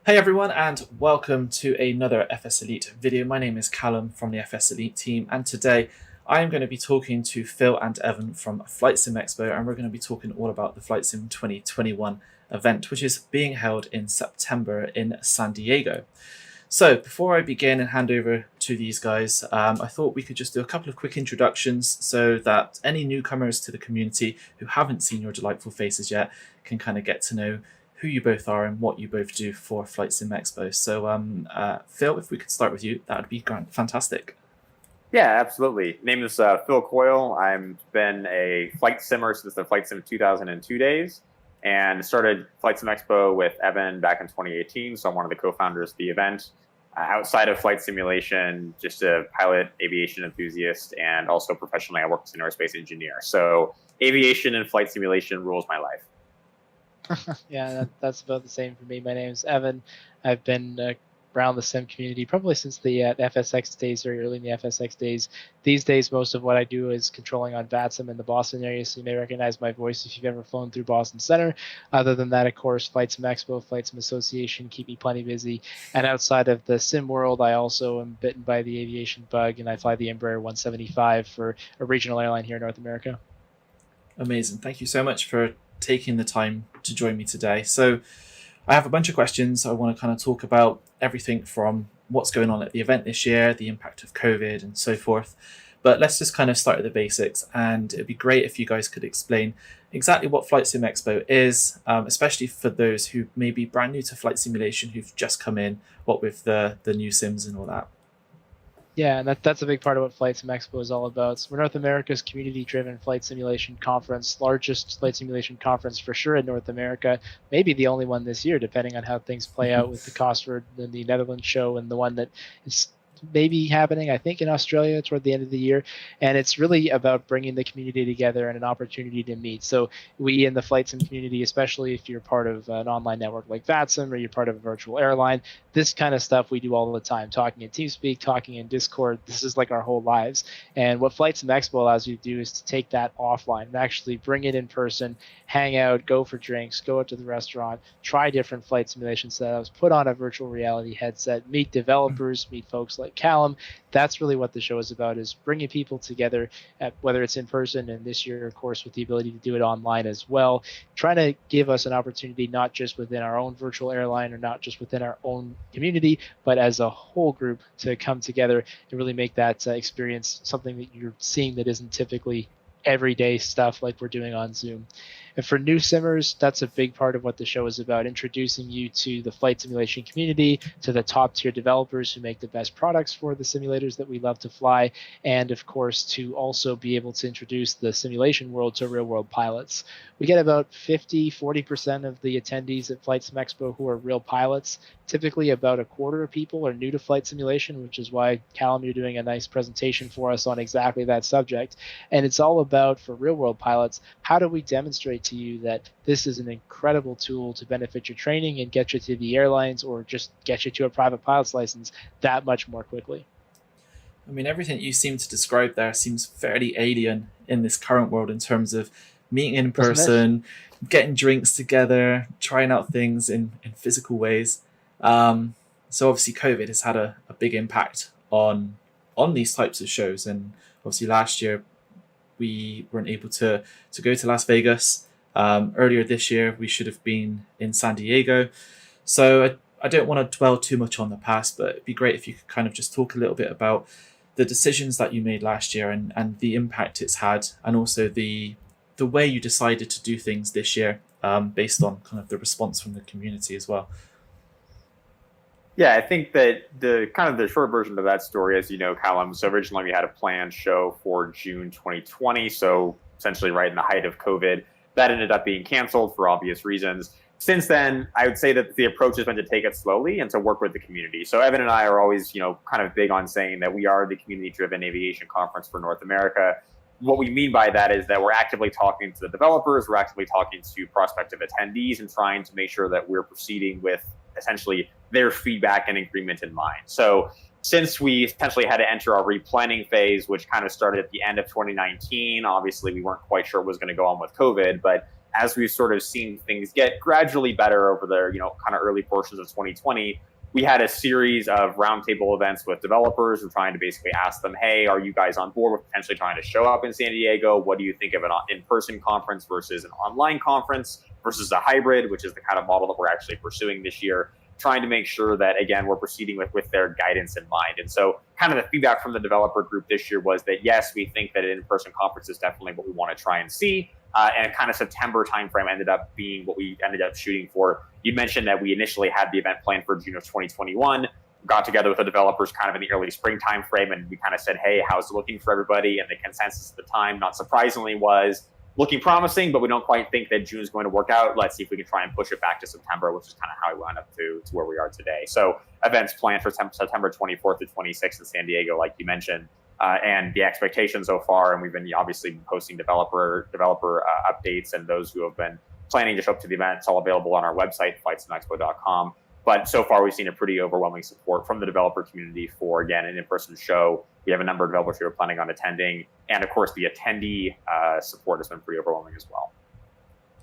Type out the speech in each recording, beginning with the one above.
Hey everyone, and welcome to another FS Elite video. My name is Calum from the FS Elite team, and today I am going to be talking to Phil and Evan from FlightSimExpo, and we're going to be talking all about the FlightSim 2021 event, which is being held in September in San Diego. So, before I begin and hand over to these guys, I thought we could just do a couple of quick introductions so that any newcomers to the community who haven't seen your delightful faces yet can kind of get to know who you both are and what you both do for Flight Sim Expo. So, Phil, if we could start with you, that would be fantastic. Yeah, absolutely. Name is Phil Coyle. I've been a flight simmer since the Flight Sim 2002 days and started Flight Sim Expo with Evan back in 2018. So I'm one of the co-founders of the event. Outside of flight simulation, just a pilot aviation enthusiast, and also professionally, I work as an aerospace engineer. So aviation and flight simulation rules my life. Yeah, that's about the same for me. My name is Evan. I've been around the sim community probably since the FSX days, very early in the FSX days. These days, most of what I do is controlling on VATSIM in the Boston area, so you may recognize my voice if you've ever flown through Boston Center. Other than that, of course, FlightSimExpo, Flight Sim Association keep me plenty busy. And outside of the sim world, I also am bitten by the aviation bug, and I fly the Embraer 175 for a regional airline here in North America. Amazing. Thank you so much for taking the time to join me today. So, I have a bunch of questions. I want to kind of talk about everything from what's going on at the event this year, the impact of COVID, and so forth. But let's just kind of start at the basics. And it'd be great if you guys could explain exactly what Flight Sim Expo is, especially for those who may be brand new to flight simulation, who've just come in, what with the new sims and all that. Yeah, and that's a big part of what FlightSimExpo is all about. So we're North America's community-driven flight simulation conference, largest flight simulation conference for sure in North America, maybe the only one this year, depending on how things play out with the Cosford and the Netherlands show, and the one that is maybe happening, I think, in Australia toward the end of the year. And it's really about bringing the community together and an opportunity to meet. So we in the flight sim community, especially if you're part of an online network like VATSIM or you're part of a virtual airline, this kind of stuff we do all the time, talking in TeamSpeak, talking in Discord. This is like our whole lives. And what Flight Sim Expo allows you to do is to take that offline and actually bring it in person, hang out, go for drinks, go out to the restaurant, try different flight simulation setups, put on a virtual reality headset, meet developers, meet folks like Calum. That's really what the show is about, is bringing people together, whether it's in person, and this year, of course, with the ability to do it online as well, trying to give us an opportunity not just within our own virtual airline or not just within our own community, but as a whole group to come together and really make that experience something that you're seeing that isn't typically everyday stuff like we're doing on Zoom. And for new simmers, that's a big part of what the show is about, introducing you to the flight simulation community, to the top tier developers who make the best products for the simulators that we love to fly, and of course, to also be able to introduce the simulation world to real world pilots. We get about 40% of the attendees at Flight Sim Expo who are real pilots. Typically, about a quarter of people are new to flight simulation, which is why, Calum, you're doing a nice presentation for us on exactly that subject. And it's all about, for real world pilots, how do we demonstrate to you that this is an incredible tool to benefit your training and get you to the airlines or just get you to a private pilot's license that much more quickly. I mean, everything you seem to describe there seems fairly alien in this current world in terms of meeting in Doesn't it? person, getting drinks together, trying out things in physical ways. So obviously, COVID has had a big impact on these types of shows, and obviously last year we weren't able to go to Las Vegas. Earlier this year, we should have been in San Diego. So I don't want to dwell too much on the past, but it'd be great if you could kind of just talk a little bit about the decisions that you made last year and the impact it's had, and also the way you decided to do things this year, based on kind of the response from the community as well. Yeah, I think that the kind of the short version of that story, as you know, Calum. So originally we had a planned show for June 2020, so essentially right in the height of COVID. That ended up being canceled for obvious reasons. Since then, I would say that the approach has been to take it slowly and to work with the community. So Evan and I are always, kind of big on saying that we are the community-driven aviation conference for North America. What we mean by that is that we're actively talking to the developers, we're actively talking to prospective attendees, and trying to make sure that we're proceeding with essentially their feedback and agreement in mind. So since we essentially had to enter our replanning phase, which kind of started at the end of 2019, obviously we weren't quite sure what was going to go on with COVID, but as we've sort of seen things get gradually better over the kind of early portions of 2020, we had a series of roundtable events with developers and trying to basically ask them, hey, are you guys on board with potentially trying to show up in San Diego? What do you think of an in-person conference versus an online conference versus a hybrid, which is the kind of model that we're actually pursuing this year, trying to make sure that, again, we're proceeding with their guidance in mind. And so kind of the feedback from the developer group this year was that, yes, we think that an in-person conference is definitely what we want to try and see. And kind of September timeframe ended up being what we ended up shooting for. You mentioned that we initially had the event planned for June of 2021, got together with the developers kind of in the early spring timeframe, and we kind of said, hey, how's it looking for everybody? And the consensus at the time, not surprisingly, was looking promising, but we don't quite think that June is going to work out. Let's see if we can try and push it back to September, which is kind of how we wound up to where we are today. So events planned for September 24th to 26th in San Diego, like you mentioned. And the expectation so far, and we've been obviously posting developer updates, and those who have been planning to show up to the event, it's all available on our website, FlightSimExpo.com. But so far, we've seen a pretty overwhelming support from the developer community for, again, an in-person show. We have a number of developers who are planning on attending. And of course, the attendee support has been pretty overwhelming as well.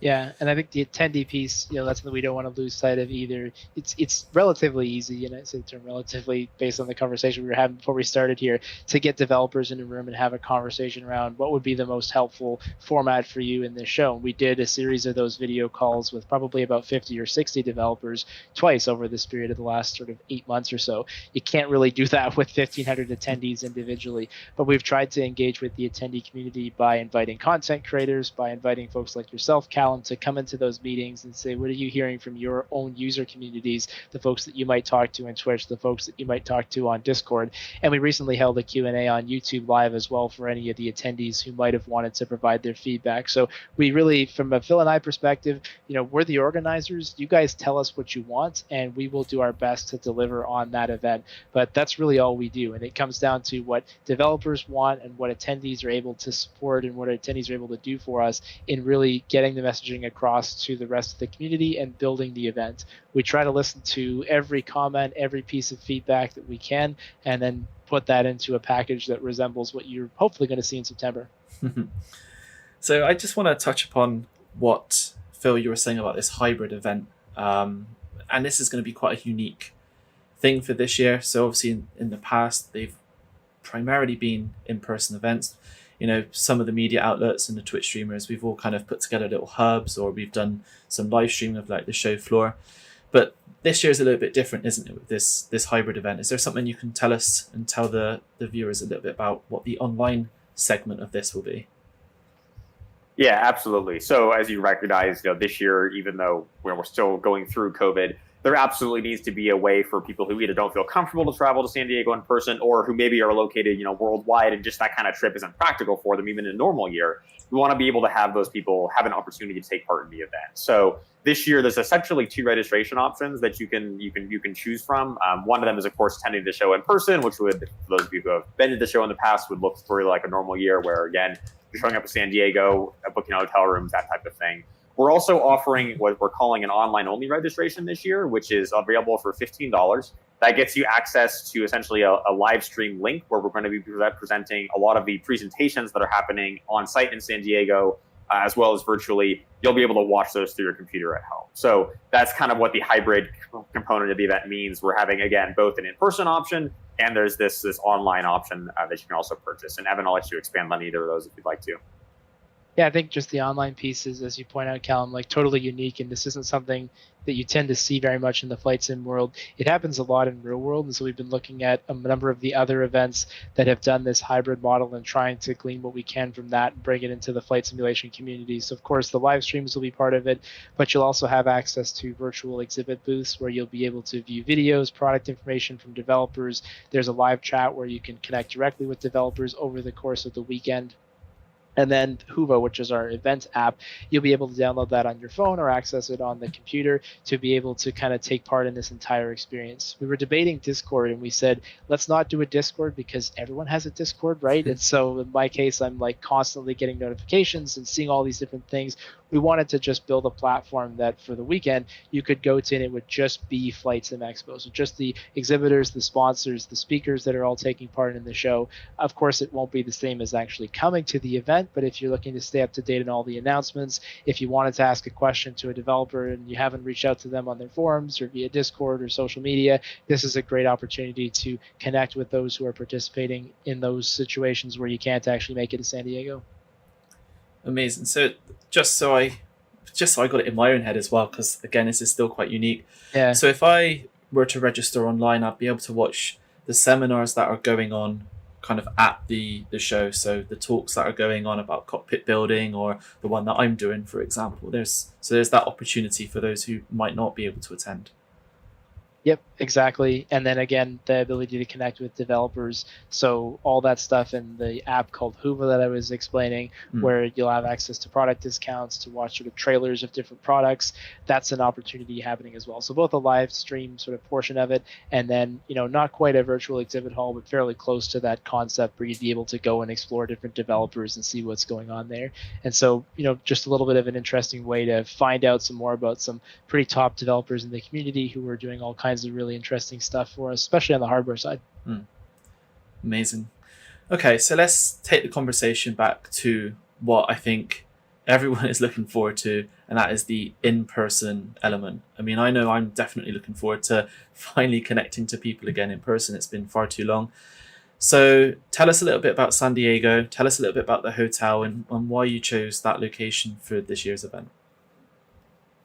Yeah, and I think the attendee piece, that's something we don't want to lose sight of either. It's relatively easy, and I say the term relatively based on the conversation we were having before we started here, to get developers in a room and have a conversation around what would be the most helpful format for you in this show. We did a series of those video calls with probably about 50 or 60 developers twice over this period of the last sort of 8 months or so. You can't really do that with 1,500 attendees individually, but we've tried to engage with the attendee community by inviting content creators, by inviting folks like yourself, Calum, to come into those meetings and say, what are you hearing from your own user communities, the folks that you might talk to on Twitch, the folks that you might talk to on Discord. And we recently held a Q&A on YouTube Live as well for any of the attendees who might have wanted to provide their feedback. So we really, from a Phil and I perspective, we're the organizers. You guys tell us what you want, and we will do our best to deliver on that event. But that's really all we do. And it comes down to what developers want and what attendees are able to support and what attendees are able to do for us in really getting the messaging across to the rest of the community and building the event. We try to listen to every comment, every piece of feedback that we can, and then put that into a package that resembles what you're hopefully going to see in September. So I just want to touch upon what, Phil, you were saying about this hybrid event. And this is going to be quite a unique thing for this year. So obviously in the past, they've primarily been in-person events. Some of the media outlets and the Twitch streamers, we've all kind of put together little hubs, or we've done some live streaming of like the show floor. But this year is a little bit different, isn't it, with this hybrid event? Is there something you can tell us and tell the viewers a little bit about what the online segment of this will be? Yeah, absolutely. So as you recognize, this year, even though we're still going through COVID, there absolutely needs to be a way for people who either don't feel comfortable to travel to San Diego in person, or who maybe are located, worldwide, and just that kind of trip isn't practical for them, even in a normal year. We want to be able to have those people have an opportunity to take part in the event. So this year, there's essentially 2 registration options that you can choose from. One of them is, of course, attending the show in person, which would, for those of you who have been to the show in the past, would look sort of like a normal year, where again, you're showing up in San Diego, booking hotel rooms, that type of thing. We're also offering what we're calling an online-only registration this year, which is available for $15. That gets you access to essentially a live stream link where we're going to be presenting a lot of the presentations that are happening on site in San Diego, as well as virtually. You'll be able to watch those through your computer at home. So that's kind of what the hybrid component of the event means. We're having, again, both an in-person option, and there's this online option that you can also purchase. And Evan, I'll let you expand on either of those if you'd like to. Yeah, I think just the online piece is, as you point out, Calum, like totally unique, and this isn't something that you tend to see very much in the flight sim world. It happens a lot in real world, and so we've been looking at a number of the other events that have done this hybrid model and trying to glean what we can from that and bring it into the flight simulation community. So of course the live streams will be part of it, but you'll also have access to virtual exhibit booths where you'll be able to view videos, product information from developers. There's a live chat where you can connect directly with developers over the course of the weekend. And then Huvo, which is our events app, you'll be able to download that on your phone or access it on the computer to be able to kind of take part in this entire experience. We were debating Discord, and we said, let's not do a Discord because everyone has a Discord, right? And so in my case, I'm like constantly getting notifications and seeing all these different things. We wanted to just build a platform that for the weekend you could go to and it would just be FlightSimExpo. So just the exhibitors, the sponsors, the speakers that are all taking part in the show. Of course, it won't be the same as actually coming to the event, event, but if you're looking to stay up to date on all the announcements, if you wanted to ask a question to a developer and you haven't reached out to them on their forums or via Discord or social media, this is a great opportunity to connect with those who are participating in those situations where you can't actually make it to San Diego. Amazing. So just so I got it in my own head as well, because again, this is still quite unique. Yeah. So if I were to register online, I'd be able to watch the seminars that are going on kind of at the show. So the talks that are going on about cockpit building, or the one that I'm doing, for example. There's that opportunity for those who might not be able to attend. Yep, exactly. And then again, the ability to connect with developers. So all that stuff in the app called Hoover that I was explaining, where you'll have access to product discounts, to watch sort of trailers of different products. That's an opportunity happening as well. So both a live stream sort of portion of it, and then, not quite a virtual exhibit hall, but fairly close to that concept where you'd be able to go and explore different developers and see what's going on there. And so, just a little bit of an interesting way to find out some more about some pretty top developers in the community who are doing all kinds of really interesting stuff for us, especially on the hardware side. Amazing. Okay, so let's take the conversation back to what I think everyone is looking forward to, and that is the in-person element. I mean, I know I'm definitely looking forward to finally connecting to people again in person. It's been far too long. So tell us a little bit about San Diego. Tell us a little bit about the hotel and why you chose that location for this year's event.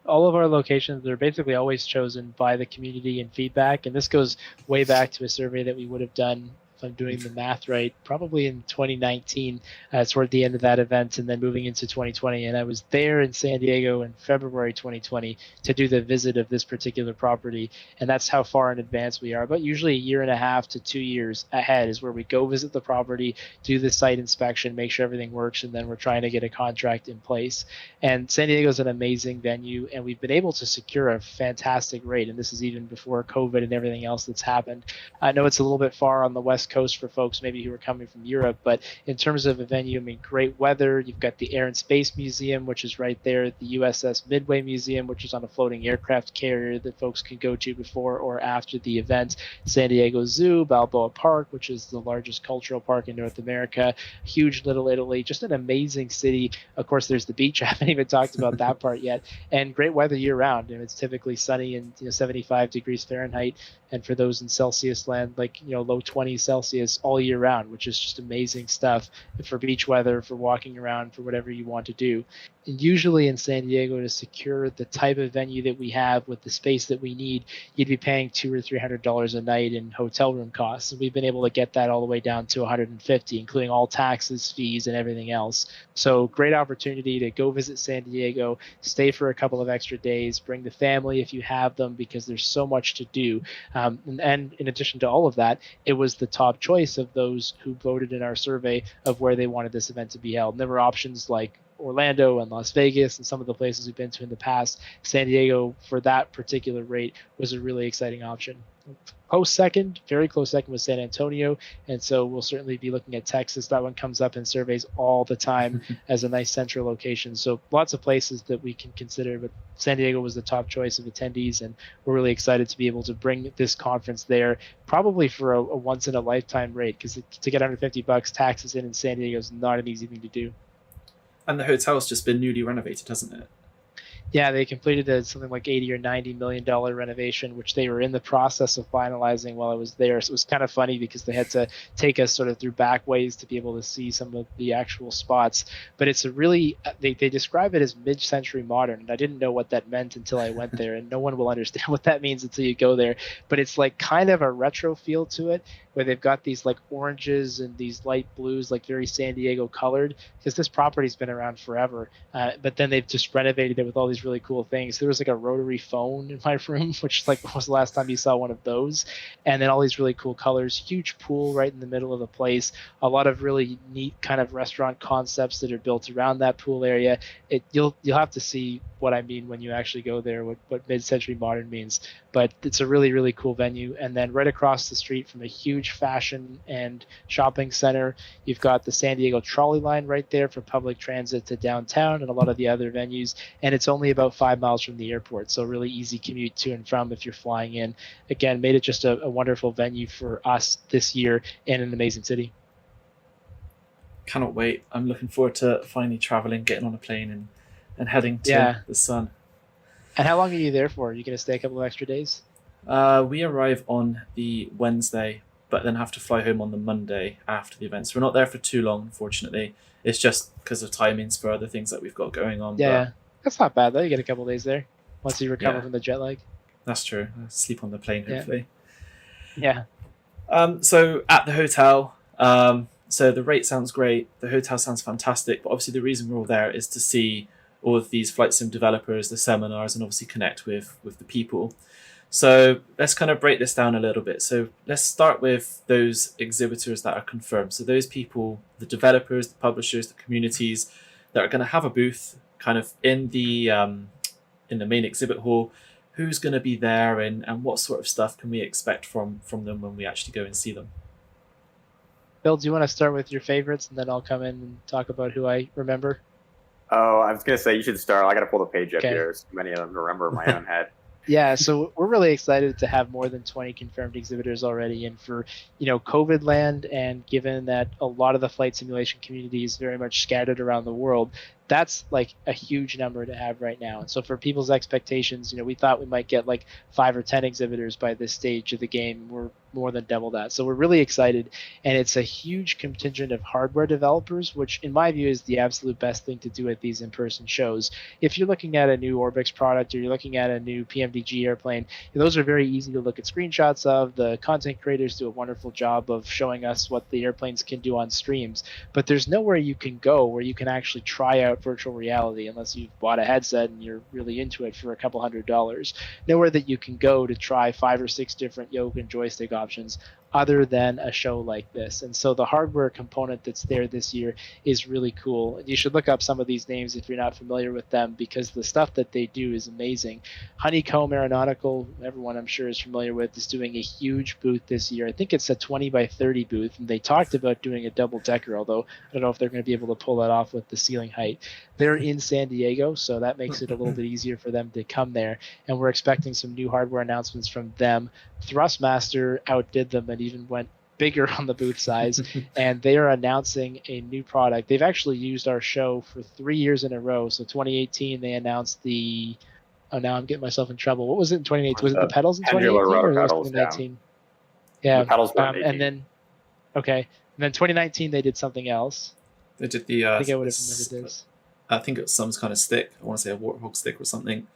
All of our locations are basically always chosen by the community and feedback. And this goes way back to a survey that we would have done, if I'm doing the math right, probably in 2019, toward the end of that event, and then moving into 2020. And I was there in San Diego in February 2020 to do the visit of this particular property. And that's how far in advance we are. But usually a year and a half to 2 years ahead is where we go visit the property, do the site inspection, make sure everything works, and then we're trying to get a contract in place. And San Diego is an amazing venue, and we've been able to secure a fantastic rate. And this is even before COVID and everything else that's happened. I know it's a little bit far on the West Coast for folks maybe who are coming from Europe, but in terms of a venue, I mean, great weather. You've got the Air and Space Museum, which is right there, the USS Midway Museum, which is on a floating aircraft carrier that folks can go to before or after the event, San Diego Zoo, Balboa Park, which is the largest cultural park in North America, huge Little Italy, just an amazing city. Of course, there's the beach. I haven't even talked about that part yet. And great weather year round. And it's typically sunny and 75 degrees Fahrenheit. And for those in Celsius land, like low 20s Celsius all year round, which is just amazing stuff for beach weather, for walking around, for whatever you want to do. And usually in San Diego, to secure the type of venue that we have with the space that we need, you'd be paying $200 or $300 a night in hotel room costs. And we've been able to get that all the way down to $150, including all taxes, fees, and everything else. So great opportunity to go visit San Diego, stay for a couple of extra days, bring the family if you have them, because there's so much to do. And in addition to all of that, it was the top choice of those who voted in our survey of where they wanted this event to be held. And there were options like Orlando and Las Vegas and some of the places we've been to in the past. San Diego, for that particular rate, was a really exciting option. Close second, very close second, was San Antonio, and so we'll certainly be looking at Texas. That one comes up in surveys all the time as a nice central location. So lots of places that we can consider, but San Diego was the top choice of attendees, and we're really excited to be able to bring this conference there, probably for a once in a lifetime rate, because to get $150 taxes in San Diego is not an easy thing to do. And the hotel's just been newly renovated, hasn't it? Yeah, they completed something like $80 or $90 million renovation, which they were in the process of finalizing while I was there. So it was kind of funny because they had to take us sort of through back ways to be able to see some of the actual spots. But it's a really, they describe it as mid-century modern, and I didn't know what that meant until I went there, and no one will understand what that means until you go there. But it's like kind of a retro feel to it, where they've got these like oranges and these light blues, like very San Diego colored, because this property's been around forever. But then they've just renovated it with all these really cool things. There was like a rotary phone in my room, which like was the last time you saw one of those. And then all these really cool colors, huge pool right in the middle of the place, a lot of really neat kind of restaurant concepts that are built around that pool area. You'll have to see what I mean when you actually go there, what mid-century modern means. But it's a really, really cool venue. And then right across the street from a huge fashion and shopping center, you've got the San Diego trolley line right there for public transit to downtown and a lot of the other venues. And it's only about 5 miles from the airport, so really easy commute to and from if you're flying in. Again, made it just a wonderful venue for us this year in an amazing city. Cannot wait. I'm looking forward to finally traveling, getting on a plane, and heading to Yeah. the sun. And how long are you there for? Are you going to stay a couple of extra days? We arrive on the Wednesday, but then have to fly home on the Monday after the event. So we're not there for too long, unfortunately. It's just because of timings for other things that we've got going on. Yeah, But that's not bad though. You get a couple of days there once you recover Yeah. from the jet lag. that's true. I'll sleep on the plane, Yeah. hopefully. Yeah. So at the hotel, so the rate sounds great. The hotel sounds fantastic. But obviously, the reason we're all there is to see all of these flight sim developers, the seminars, and obviously connect with the people. So let's kind of break this down a little bit. So let's start with those exhibitors that are confirmed. So those people, the developers, the publishers, the communities that are going to have a booth kind of in the main exhibit hall. Who's going to be there, and what sort of stuff can we expect from them when we actually go and see them? Bill, do you want to start with your favorites, and then I'll come in and talk about who I remember? Oh, I was going to say you should start. I got to pull the page up Okay. here. There's many of them to remember in my own head. Yeah, so we're really excited to have more than 20 confirmed exhibitors already. And for, COVID land, and given that a lot of the flight simulation community is very much scattered around the world, that's like a huge number to have right now. And so for people's expectations, we thought we might get like 5 or 10 exhibitors by this stage of the game. We're more than double that. So we're really excited. And it's a huge contingent of hardware developers, which in my view is the absolute best thing to do at these in-person shows. If you're looking at a new Orbix product, or you're looking at a new PMDG airplane, those are very easy to look at screenshots of. The content creators do a wonderful job of showing us what the airplanes can do on streams. But there's nowhere you can go where you can actually try out virtual reality unless you've bought a headset and you're really into it for a couple $100. Nowhere that you can go to try 5 or 6 different yoke and joystick options other than a show like this. And so the hardware component that's there this year is really cool. You should look up some of these names if you're not familiar with them, because the stuff that they do is amazing. Honeycomb Aeronautical, everyone I'm sure is familiar with, is doing a huge booth this year. I think it's a 20 by 30 booth, and they talked about doing a double decker, although I don't know if they're going to be able to pull that off with the ceiling height. They're in San Diego, so that makes it a little bit easier for them to come there. And we're expecting some new hardware announcements from them. Thrustmaster outdid them and even went bigger on the booth size, and they are announcing a new product. They've actually used our show for 3 years in a row. So 2018, they announced the... Oh, now I'm getting myself in trouble. What was it in 2018? Was it the pedals in 2018 Pendular or rotor was it pedals, 2019? Yeah. The pedals were in 18. And then, okay. And then 2019, they did something else. They did the. I think I would have remembered this. I think it was some kind of stick. I want to say a warthog stick or something.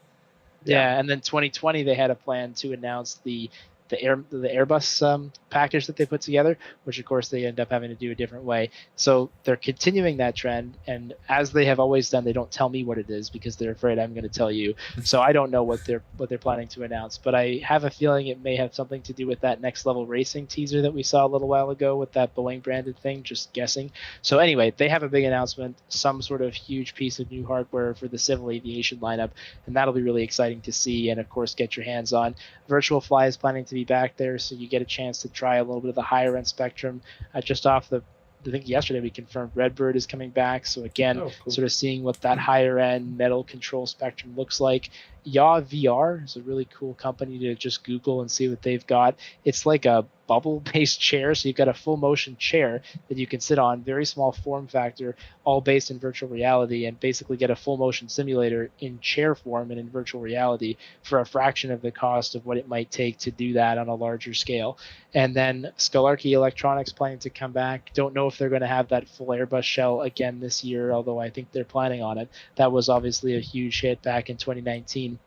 Yeah, and then 2020 they had a plan to announce the Airbus package that they put together, which of course they end up having to do a different way. So they're continuing that trend, and as they have always done, they don't tell me what it is because they're afraid I'm going to tell you. So I don't know what they're planning to announce, but I have a feeling it may have something to do with that Next Level Racing teaser that we saw a little while ago with that Boeing branded thing. Just guessing. So anyway, they have a big announcement, some sort of huge piece of new hardware for the civil aviation lineup, and that'll be really exciting to see and of course get your hands on. Virtual Fly is planning to be back there, so you get a chance to try a little bit of the higher end spectrum. Just off the, I think yesterday we confirmed Redbird is coming back, so again, cool. sort of seeing what that higher end metal control spectrum looks like. Yaw VR is a really cool company to just Google and see what they've got. It's like a bubble-based chair, so you've got a full motion chair that you can sit on, very small form factor, all based in virtual reality, and basically get a full motion simulator in chair form and in virtual reality for a fraction of the cost of what it might take to do that on a larger scale. And then Scalarchy Electronics planning to come back. Don't know if they're going to have that full Airbus shell again this year, although I think they're planning on it. That was obviously a huge hit back in 2019.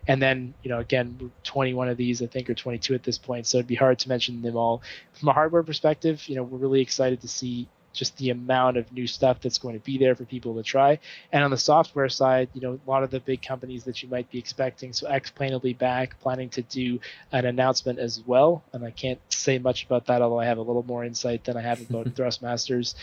And then, again, 21 of these, I think, or 22 at this point, so it'd be hard to mention them all. From a hardware perspective, we're really excited to see just the amount of new stuff that's going to be there for people to try. And on the software side, a lot of the big companies that you might be expecting. So X-Plane will be back, planning to do an announcement as well. And I can't say much about that, although I have a little more insight than I have about Thrustmasters.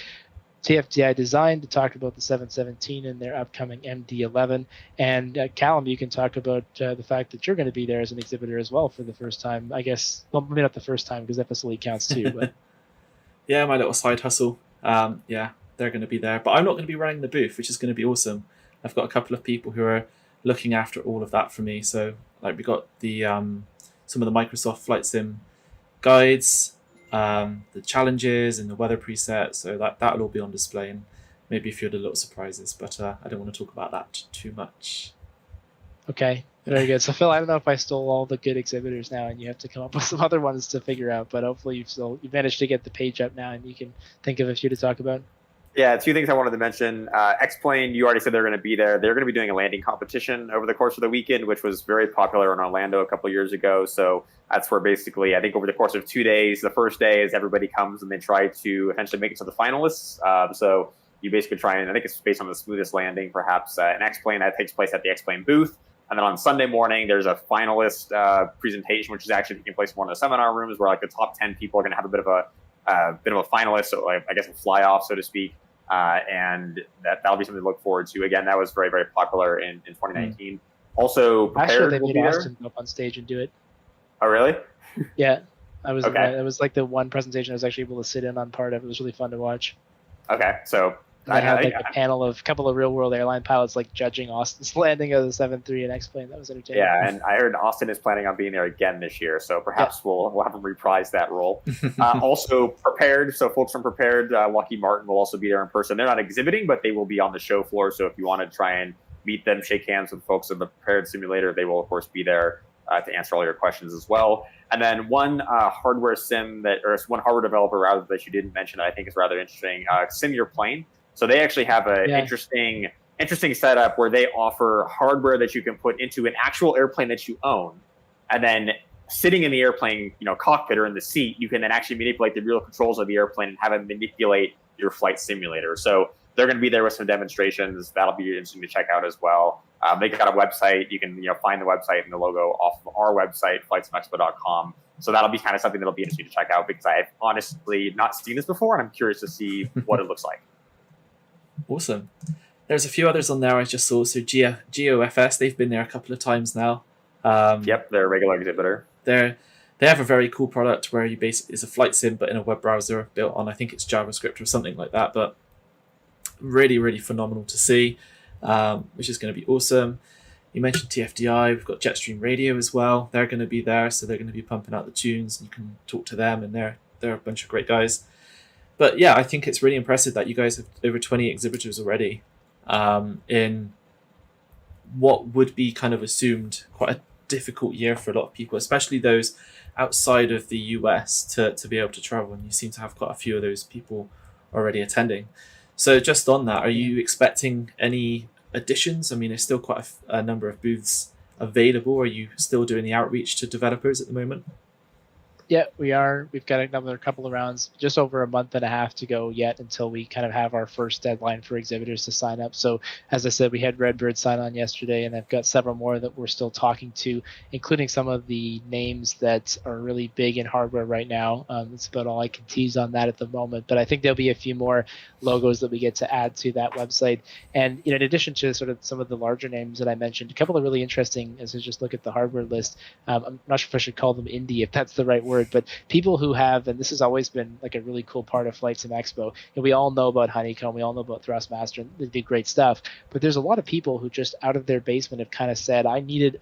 TFDI Design to talk about the 717 and their upcoming MD-11. And Calum, you can talk about the fact that you're going to be there as an exhibitor as well for the first time. I guess, well, maybe not the first time because FSLE counts too. But Yeah, my little side hustle. Yeah, they're going to be there. But I'm not going to be running the booth, which is going to be awesome. I've got a couple of people who are looking after all of that for me. So, like, we got the some of the Microsoft Flight Sim guides. the challenges and the weather presets. So that'll all be on display, and maybe a few other little surprises. But I don't want to talk about that too much. Okay, very good. So Phil, I don't know if I stole all the good exhibitors now, and you have to come up with some other ones to figure out. But hopefully you've managed to get the page up now, and you can think of a few to talk about. Yeah, two things I wanted to mention. X-Plane, you already said they're going to be there. They're going to be doing a landing competition over the course of the weekend, which was very popular in Orlando a couple of years ago. So that's where basically, I think over the course of 2 days, the first day is everybody comes and they try to eventually make it to the finalists. So you basically try and, I think it's based on the smoothest landing, perhaps, an X-Plane that takes place at the X-Plane booth. And then on Sunday morning, there's a finalist presentation, which is actually taking place in one of the seminar rooms where like the top 10 people are going to have a bit of a finalist, so I guess a fly off, so to speak. And that'll be something to look forward to. Again, that was very, very popular in 2019. Also, Actually, they will made be there. Austin go up on stage and do it. Oh, really? Yeah, I was. Okay. It was like the one presentation I was actually able to sit in on part of. It was really fun to watch. Okay, so I had like a panel of a couple of real world airline pilots like judging Austin's landing of the 7-3 and X-Plane. That was entertaining. Yeah, and I heard Austin is planning on being there again this year, so perhaps we'll have him reprise that role. Also prepared, so folks from Prepared, Lockheed Martin will also be there in person. They're not exhibiting, but they will be on the show floor. So if you want to try and meet them, shake hands with folks in the Prepared simulator, they will of course be there to answer all your questions as well. And then one hardware one hardware developer rather that you didn't mention that I think is rather interesting, Sim Your Plane. So they actually have an interesting setup where they offer hardware that you can put into an actual airplane that you own, and then sitting in the airplane, cockpit or in the seat, you can then actually manipulate the real controls of the airplane and have it manipulate your flight simulator. So they're going to be there with some demonstrations. That'll be interesting to check out as well. They got a website. You can find the website and the logo off of our website, FlightSimExpo.com. So that'll be kind of something that'll be interesting to check out because I've honestly not seen this before, and I'm curious to see what it looks like. Awesome. There's a few others on there I just saw. So GOFS, they've been there a couple of times now. Yep, they're a regular exhibitor. They have a very cool product where you basically, it's a flight sim but in a web browser built on, I think it's JavaScript or something like that, but really, really phenomenal to see, which is going to be awesome. You mentioned TFDI, we've got Jetstream Radio as well. They're going to be there, so they're going to be pumping out the tunes, and you can talk to them, and they're a bunch of great guys. But yeah, I think it's really impressive that you guys have over 20 exhibitors already in what would be kind of assumed quite a difficult year for a lot of people, especially those outside of the US to be able to travel. And you seem to have quite a few of those people already attending. So just on that, are you expecting any additions? I mean, there's still quite a number of booths available. Are you still doing the outreach to developers at the moment? Yeah, we are. We've got another couple of rounds, just over a month and a half to go yet until we kind of have our first deadline for exhibitors to sign up. So as I said, we had Redbird sign on yesterday, and I've got several more that we're still talking to, including some of the names that are really big in hardware right now. That's about all I can tease on that at the moment. But I think there'll be a few more logos that we get to add to that website. And in addition to sort of some of the larger names that I mentioned, a couple of really interesting, as I just look at the hardware list, I'm not sure if I should call them indie, if that's the right word, but people who have, and this has always been like a really cool part of FlightSimExpo, and we all know about Honeycomb, we all know about Thrustmaster, and they do great stuff, but there's a lot of people who just out of their basement have kind of said, I needed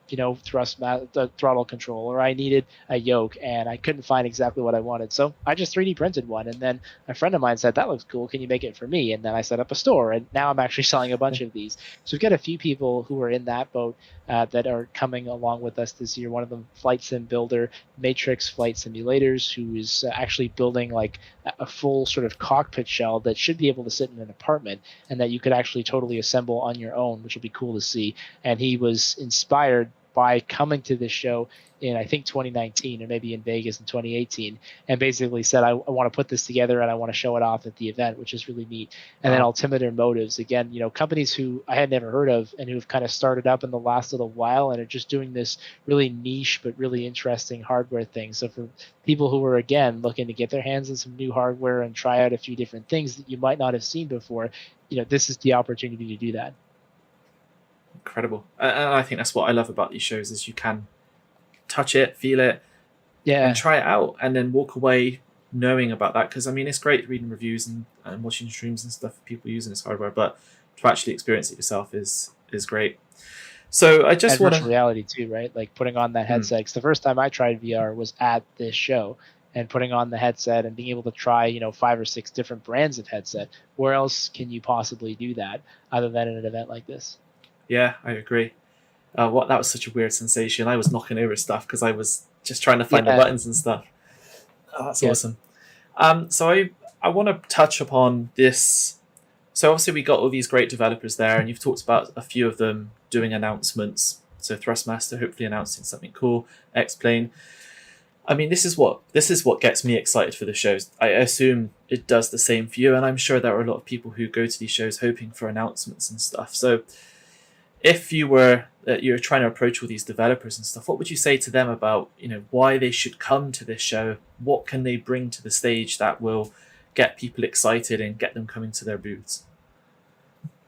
throttle control, or I needed a yoke, and I couldn't find exactly what I wanted. So I just 3D printed one, and then a friend of mine said, that looks cool, can you make it for me? And then I set up a store, and now I'm actually selling a bunch of these. So we've got a few people who are in that boat that are coming along with us this year. One of them, Flight Sim Builder, Matrix Flight Simulators, who is actually building like a full sort of cockpit shell that should be able to sit in an apartment and that you could actually totally assemble on your own, which will be cool to see. And he was inspired by coming to this show in, I think, 2019 or maybe in Vegas in 2018, and basically said, I want to put this together and I want to show it off at the event, which is really neat. And then Altimeter Motives, again, companies who I had never heard of and who've kind of started up in the last little while and are just doing this really niche but really interesting hardware thing. So for people who are, again, looking to get their hands on some new hardware and try out a few different things that you might not have seen before, this is the opportunity to do that. Incredible. And I think that's what I love about these shows is you can touch it, feel it, and try it out, and then walk away knowing about that. Because I mean, it's great reading reviews and watching streams and stuff of people using this hardware, but to actually experience it yourself is great. So I just want virtual reality too, right? Like putting on that headset. Because the first time I tried VR was at this show, and putting on the headset and being able to try 5 or 6 different brands of headset. Where else can you possibly do that other than in an event like this? Yeah, I agree. That was such a weird sensation. I was knocking over stuff because I was just trying to find the Yeah. buttons and stuff. Oh, that's Yeah. awesome. So I want to touch upon this. So obviously we got all these great developers there, and you've talked about a few of them doing announcements. So Thrustmaster hopefully announcing something cool. X-Plane. I mean, this is what gets me excited for the shows. I assume it does the same for you, and I'm sure there are a lot of people who go to these shows hoping for announcements and stuff. So if you're trying to approach all these developers and stuff, what would you say to them about why they should come to this show? What can they bring to the stage that will get people excited and get them coming to their booths?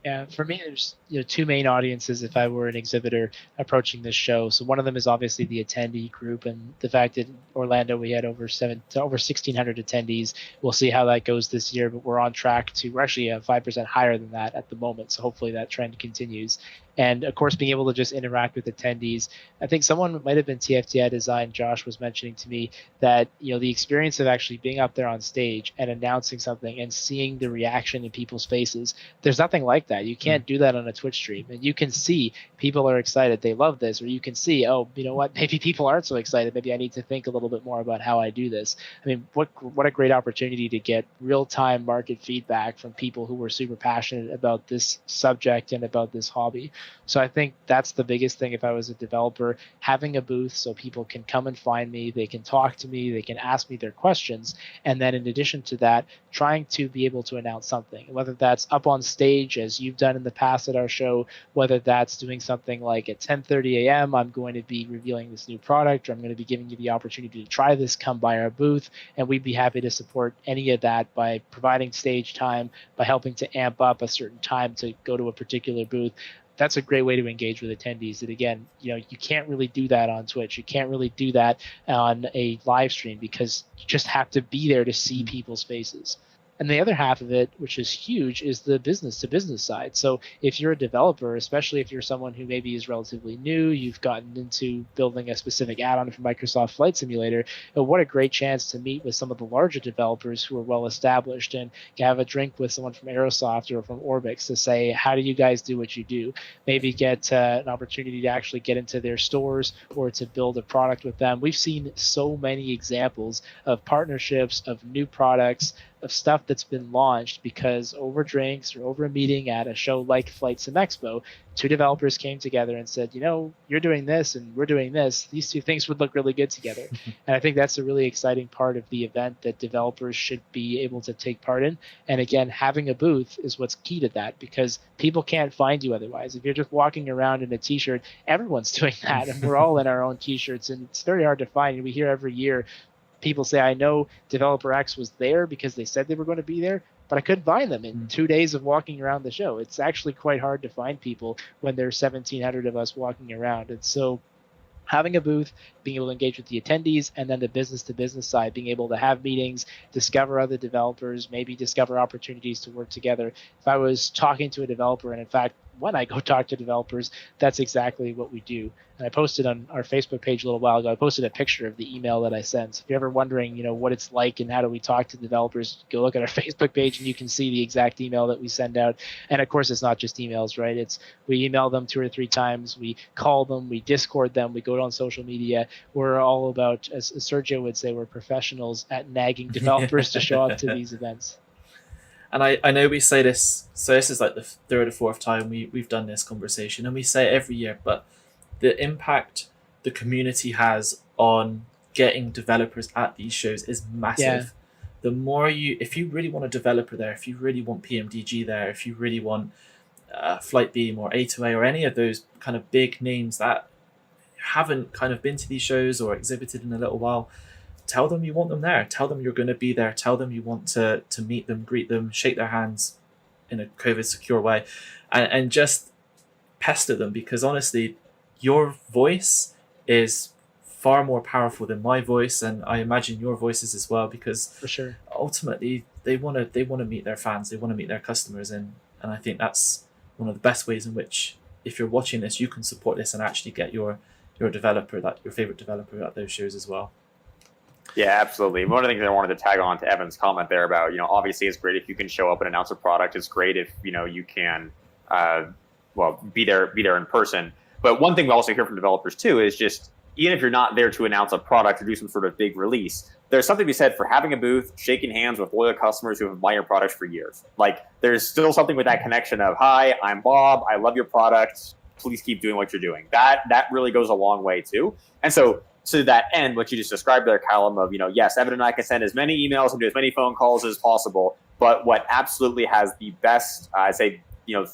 Yeah, for me, there's 2 main audiences if I were an exhibitor approaching this show. So one of them is obviously the attendee group, and the fact that in Orlando we had over 1,600 attendees. We'll see how that goes this year, but we're on track we're actually 5% higher than that at the moment. So hopefully that trend continues. And of course, being able to just interact with attendees. I think someone might have been TFTI Design, Josh, was mentioning to me that the experience of actually being up there on stage and announcing something and seeing the reaction in people's faces, there's nothing like that. You can't do that on a Twitch stream. And you can see people are excited, they love this, or you can see, oh, you know what, maybe people aren't so excited. Maybe I need to think a little bit more about how I do this. I mean, what a great opportunity to get real-time market feedback from people who were super passionate about this subject and about this hobby. So I think that's the biggest thing if I was a developer, having a booth so people can come and find me, they can talk to me, they can ask me their questions. And then in addition to that, trying to be able to announce something, whether that's up on stage as you've done in the past at our show, whether that's doing something like at 10:30 a.m., I'm going to be revealing this new product, or I'm going to be giving you the opportunity to try this, come by our booth. And we'd be happy to support any of that by providing stage time, by helping to amp up a certain time to go to a particular booth. That's a great way to engage with attendees. That again, you can't really do that on Twitch. You can't really do that on a live stream because you just have to be there to see people's faces. And the other half of it, which is huge, is the business to business side. So if you're a developer, especially if you're someone who maybe is relatively new, you've gotten into building a specific add-on for Microsoft Flight Simulator, what a great chance to meet with some of the larger developers who are well established and have a drink with someone from Aerosoft or from Orbix to say, how do you guys do what you do? Maybe get an opportunity to actually get into their stores or to build a product with them. We've seen so many examples of partnerships, of new products, of stuff that's been launched because over drinks or over a meeting at a show like FlightSimExpo, 2 developers came together and said, you're doing this and we're doing this. These 2 things would look really good together. And I think that's a really exciting part of the event that developers should be able to take part in. And again, having a booth is what's key to that because people can't find you otherwise. If you're just walking around in a t-shirt, everyone's doing that. And we're all in our own t-shirts and it's very hard to find. We hear every year people say, I know developer X was there because they said they were going to be there, but I couldn't find them in 2 days of walking around the show. It's actually quite hard to find people when there's 1,700 of us walking around. And so having a booth, being able to engage with the attendees, and then the business to business side, being able to have meetings, discover other developers, maybe discover opportunities to work together. If I was talking to a developer, and in fact, when I go talk to developers, that's exactly what we do. And I posted on our Facebook page a little while ago, I posted a picture of the email that I sent. So if you're ever wondering, what it's like and how do we talk to developers, go look at our Facebook page and you can see the exact email that we send out. And of course, it's not just emails, right? We email them 2 or 3 times, we call them, we Discord them, we go on social media. We're all about, as Sergio would say, we're professionals at nagging developers to show up to these events. And I know we say this, so this is like the 3rd or 4th time we've done this conversation, and we say it every year, but the impact the community has on getting developers at these shows is massive. Yeah. The more if you really want a developer there, if you really want PMDG there, if you really want Flightbeam or A2A or any of those kind of big names that haven't kind of been to these shows or exhibited in a little while, tell them you want them there. Tell them you're going to be there. Tell them you want to meet them, greet them, shake their hands in a COVID secure way, and just pester them, because honestly, your voice is far more powerful than my voice, and I imagine your voices as well, because for sure, ultimately they want to meet their fans, they want to meet their customers, and I think that's one of the best ways in which, if you're watching this, you can support this and actually get your developer, that your favorite developer, at those shows as well. Yeah, absolutely. One of the things I wanted to tag on to Evan's comment there about, obviously it's great if you can show up and announce a product. It's great if, you can, be there in person. But one thing we also hear from developers too is just, even if you're not there to announce a product or do some sort of big release, there's something to be said for having a booth, shaking hands with loyal customers who have bought your products for years. Like, there's still something with that connection of, hi, I'm Bob, I love your product, please keep doing what you're doing. That really goes a long way too. And so to that end, what you just described there, Calum, of, yes, Evan and I can send as many emails and do as many phone calls as possible, but what absolutely has the best,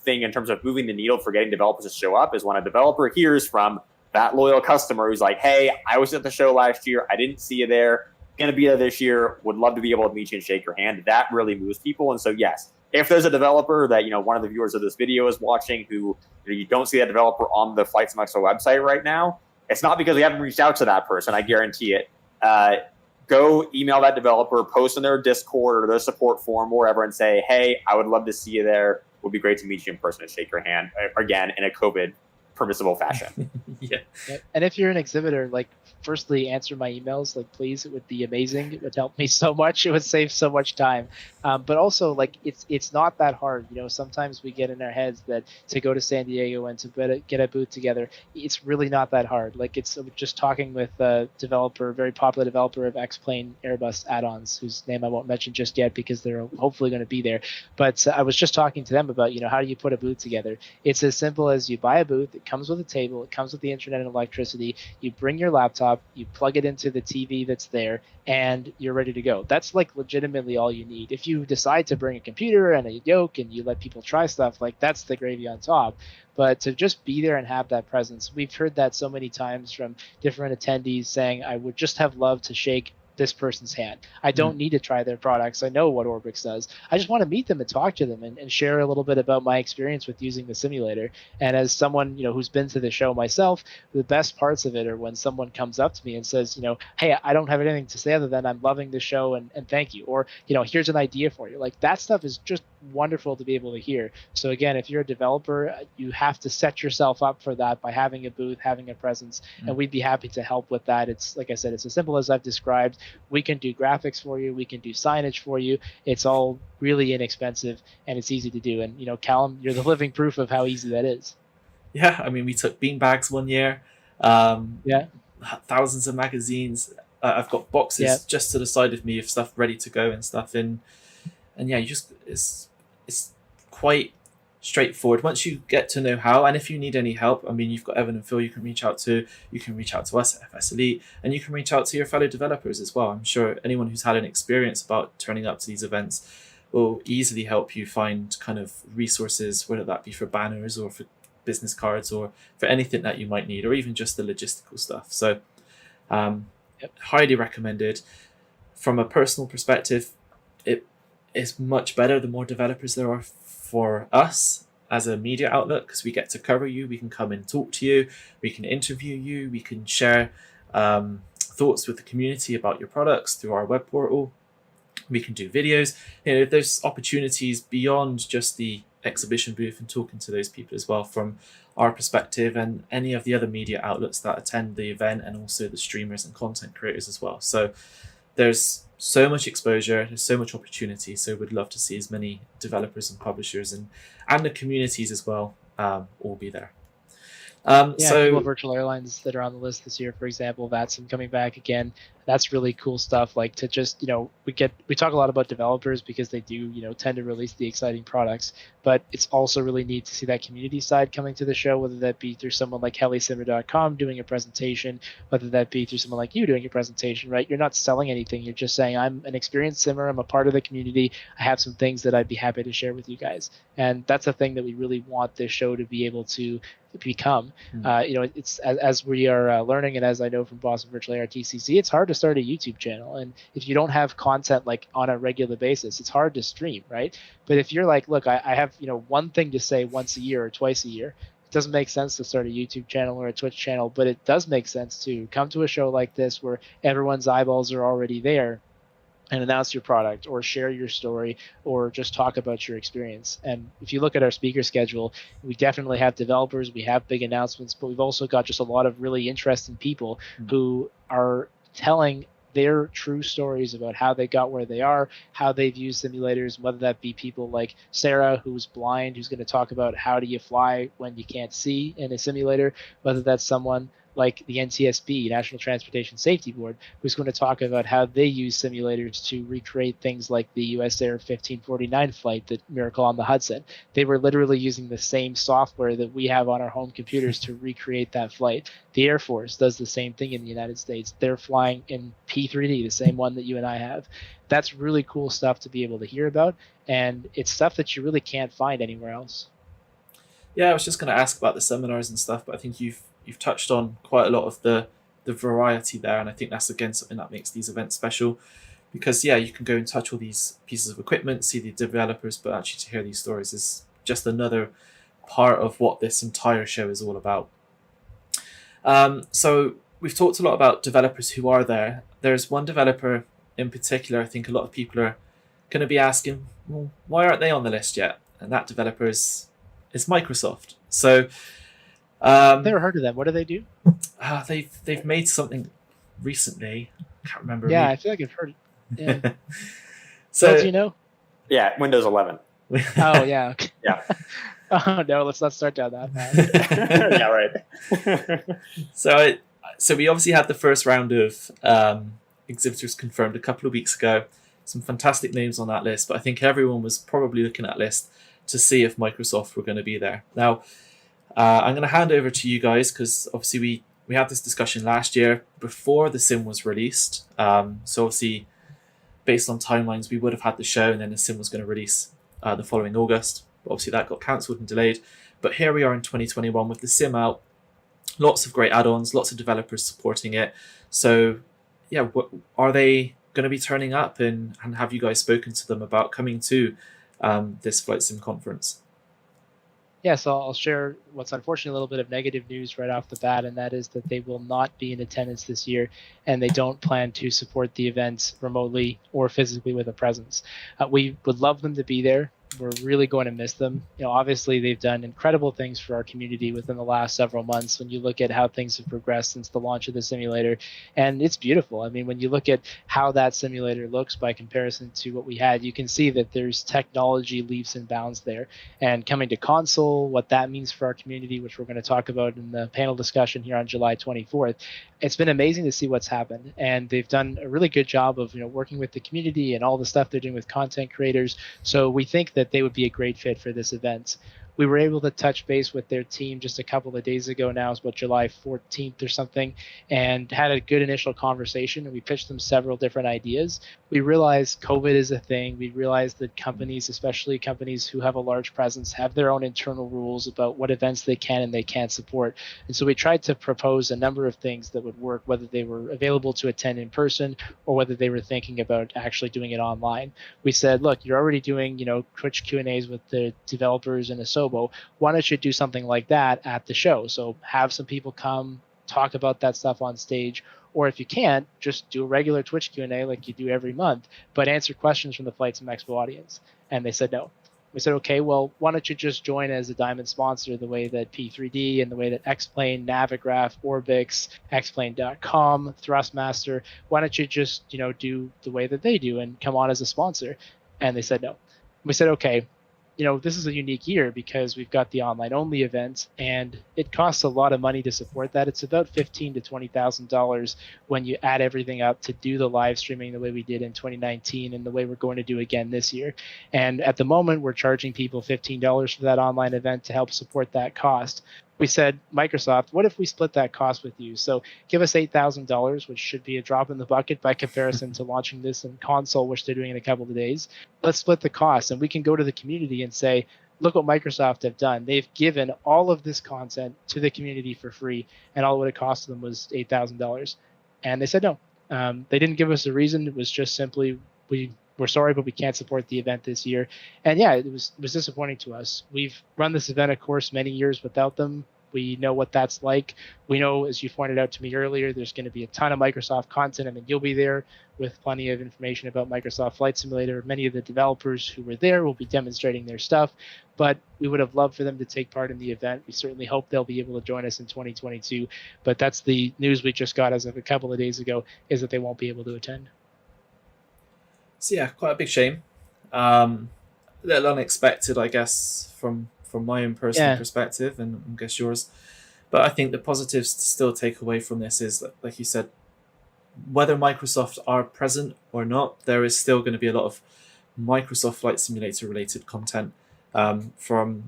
thing in terms of moving the needle for getting developers to show up is when a developer hears from that loyal customer who's like, hey, I was at the show last year, I didn't see you there, going to be there this year, would love to be able to meet you and shake your hand. That really moves people. And so, yes, if there's a developer that, one of the viewers of this video is watching who you don't see that developer on the FlightSimExpo website right now, it's not because we haven't reached out to that person, I guarantee it. Go email that developer, post in their Discord or their support forum, wherever, and say, hey, I would love to see you there. Would be great to meet you in person and shake your hand, again, in a COVID permissible fashion. Yeah. And if you're an exhibitor, like, firstly, answer my emails, like, please. It would be amazing. It would help me so much. It would save so much time. But also, like, it's not that hard. Sometimes we get in our heads that to go to San Diego and to get a booth together, it's really not that hard. Like, it's just talking with a developer, a very popular developer of X-Plane Airbus add-ons, whose name I won't mention just yet because they're hopefully going to be there. But I was just talking to them about, how do you put a booth together? It's as simple as you buy a booth. It comes with a table. It comes with the internet and electricity. You bring your laptop. You plug it into the TV that's there, and you're ready to go. That's like legitimately all you need. If you decide to bring a computer and a yoke and you let people try stuff, like, that's the gravy on top. But to just be there and have that presence, we've heard that so many times from different attendees saying, I would just have loved to shake this person's hand. I don't need to try their products. I know what Orbix does. I just want to meet them and talk to them and share a little bit about my experience with using the simulator. And as someone, who's been to the show myself, the best parts of it are when someone comes up to me and says, hey, I don't have anything to say other than I'm loving the show and thank you. Or, here's an idea for you. Like, that stuff is just wonderful to be able to hear. So again, if you're a developer, you have to set yourself up for that by having a booth, having a presence, and we'd be happy to help with that. It's, like I said, it's as simple as I've described. We can do graphics for you. We can do signage for you. It's all really inexpensive and it's easy to do. And, Calum, you're the living proof of how easy that is. Yeah, I mean, we took beanbags one year. Thousands of magazines. I've got boxes just to the side of me of stuff ready to go and stuff. And yeah, it's quite straightforward once you get to know how. And if you need any help, I mean, you've got Evan and Phil you can reach out to. You can reach out to us at FS Elite, and you can reach out to your fellow developers as well. I'm sure anyone who's had an experience about turning up to these events will easily help you find kind of resources, whether that be for banners or for business cards or for anything that you might need, or even just the logistical stuff. So highly recommended. From a personal perspective, it is much better the more developers there are for us as a media outlet, because we get to cover you. We can come and talk to you. We can interview you. We can share thoughts with the community about your products through our web portal. We can do videos. There's opportunities beyond just the exhibition booth and talking to those people as well from our perspective, and any of the other media outlets that attend the event, and also the streamers and content creators as well. So there's so much exposure, there's so much opportunity. So we'd love to see as many developers and publishers and the communities as well all be there. So virtual airlines that are on the list this year, for example, VATSIM coming back again. That's really cool stuff. Like, to just, we talk a lot about developers because they do, tend to release the exciting products, but it's also really neat to see that community side coming to the show, whether that be through someone like helisimmer.com doing a presentation, whether that be through someone like you doing a presentation, right? You're not selling anything. You're just saying, I'm an experienced simmer. I'm a part of the community. I have some things that I'd be happy to share with you guys. And that's a thing that we really want this show to be able to become. It's as we are learning, and as I know from Boston Virtual AR TCC, it's hard to start a YouTube channel, and if you don't have content like on a regular basis, it's hard to stream, right? But if you're like, look, I have one thing to say once a year or twice a year, it doesn't make sense to start a YouTube channel or a Twitch channel, but it does make sense to come to a show like this where everyone's eyeballs are already there and announce your product or share your story or just talk about your experience. And if you look at our speaker schedule, we definitely have developers, we have big announcements, but we've also got just a lot of really interesting people who are telling their true stories about how they got where they are, how they've used simulators, whether that be people like Sarah, who's blind, who's going to talk about how do you fly when you can't see in a simulator, whether that's someone like the NTSB, National Transportation Safety Board, who's going to talk about how they use simulators to recreate things like the US Air 1549 flight, the Miracle on the Hudson. They were literally using the same software that we have on our home computers to recreate that flight. The Air Force does the same thing in the United States. They're flying in P3D, the same one that you and I have. That's really cool stuff to be able to hear about, and it's stuff that you really can't find anywhere else. Yeah, I was just going to ask about the seminars and stuff, but I think you've touched on quite a lot of the variety there, and I think that's again something that makes these events special, because yeah, you can go and touch all these pieces of equipment, see the developers, but actually to hear these stories is just another part of what this entire show is all about. So we've talked a lot about developers who are there. There's one developer in particular I think a lot of people are going to be asking, well, why aren't they on the list yet? And that developer is Microsoft. So Never heard of them. What do they do? They've made something recently. I can't remember. Yeah, I feel like I've heard it. Yeah. So do you know? Yeah, Windows 11. Oh yeah. Okay. Yeah. Oh no, let's not start down that path. Yeah, right. So we obviously had the first round of exhibitors confirmed a couple of weeks ago. Some fantastic names on that list, but I think everyone was probably looking at that list to see if Microsoft were going to be there. Now, I'm going to hand over to you guys because obviously we had this discussion last year before the sim was released. So obviously, based on timelines, we would have had the show and then the sim was going to release the following August. But obviously, that got cancelled and delayed. But here we are in 2021 with the sim out. Lots of great add-ons, lots of developers supporting it. So, yeah, are they going to be turning up, and have you guys spoken to them about coming to this Flight Sim conference? Yeah, so I'll share what's unfortunately a little bit of negative news right off the bat, and that is that they will not be in attendance this year, and they don't plan to support the events remotely or physically with a presence. We would love them to be there. We're really going to miss them. Obviously they've done incredible things for our community within the last several months when you look at how things have progressed since the launch of the simulator, and it's beautiful. I mean, when you look at how that simulator looks by comparison to what we had, you can see that there's technology leaps and bounds there. And coming to console, what that means for our community, which we're going to talk about in the panel discussion here on July 24th, it's been amazing to see what's happened. And they've done a really good job of working with the community and all the stuff they're doing with content creators. So we think that they would be a great fit for this event. We were able to touch base with their team just a couple of days ago now, it's about July 14th or something, and had a good initial conversation, and we pitched them several different ideas. We realized COVID is a thing. We realized that companies, especially companies who have a large presence, have their own internal rules about what events they can and they can't support. And so we tried to propose a number of things that would work, whether they were available to attend in person or whether they were thinking about actually doing it online. We said, look, you're already doing, Twitch Q&As with the developers and Asobo. Why don't you do something like that at the show? So have some people come talk about that stuff on stage, or if you can't, just do a regular Twitch Q&A like you do every month, but answer questions from the FlightSimExpo audience. And they said no. We said, okay, well, why don't you just join as a diamond sponsor the way that P3D and the way that X-Plane, Navigraph, Orbix, Xplane.com, Thrustmaster, why don't you just, do the way that they do and come on as a sponsor? And they said no. We said, okay, this is a unique year because we've got the online only event, and it costs a lot of money to support that. It's about $15,000 to $20,000 when you add everything up to do the live streaming the way we did in 2019 and the way we're going to do again this year. And at the moment, we're charging people $15 for that online event to help support that cost. We said, Microsoft, what if we split that cost with you? So give us $8,000, which should be a drop in the bucket by comparison to launching this in console, which they're doing in a couple of days. Let's split the cost, and we can go to the community and say, look what Microsoft have done. They've given all of this content to the community for free, and all it would have cost them was $8,000. And they said no. They didn't give us a reason. It was just simply, we're sorry, but we can't support the event this year. And yeah, it was disappointing to us. We've run this event, of course, many years without them. We know what that's like. We know, as you pointed out to me earlier, there's going to be a ton of Microsoft content. I mean, you'll be there with plenty of information about Microsoft Flight Simulator. Many of the developers who were there will be demonstrating their stuff, but we would have loved for them to take part in the event. We certainly hope they'll be able to join us in 2022, but that's the news we just got as of a couple of days ago, is that they won't be able to attend. So yeah, quite a big shame. A little unexpected, I guess, from my own personal perspective, and I guess yours. But I think the positives to still take away from this is that, like you said, whether Microsoft are present or not, there is still going to be a lot of Microsoft Flight Simulator related content from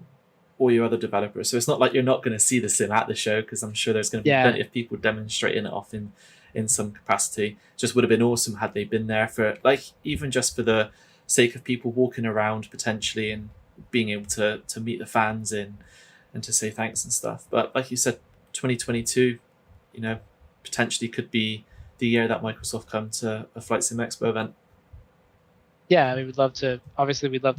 all your other developers. So it's not like you're not going to see the sim at the show, because I'm sure there's going to be plenty of people demonstrating it off in some capacity. Just would have been awesome had they been there for, like, even just for the sake of people walking around potentially and being able to meet the fans and to say thanks and stuff. But like you said, 2022, potentially could be the year that Microsoft come to a FlightSimExpo event. Yeah, I mean, we'd love to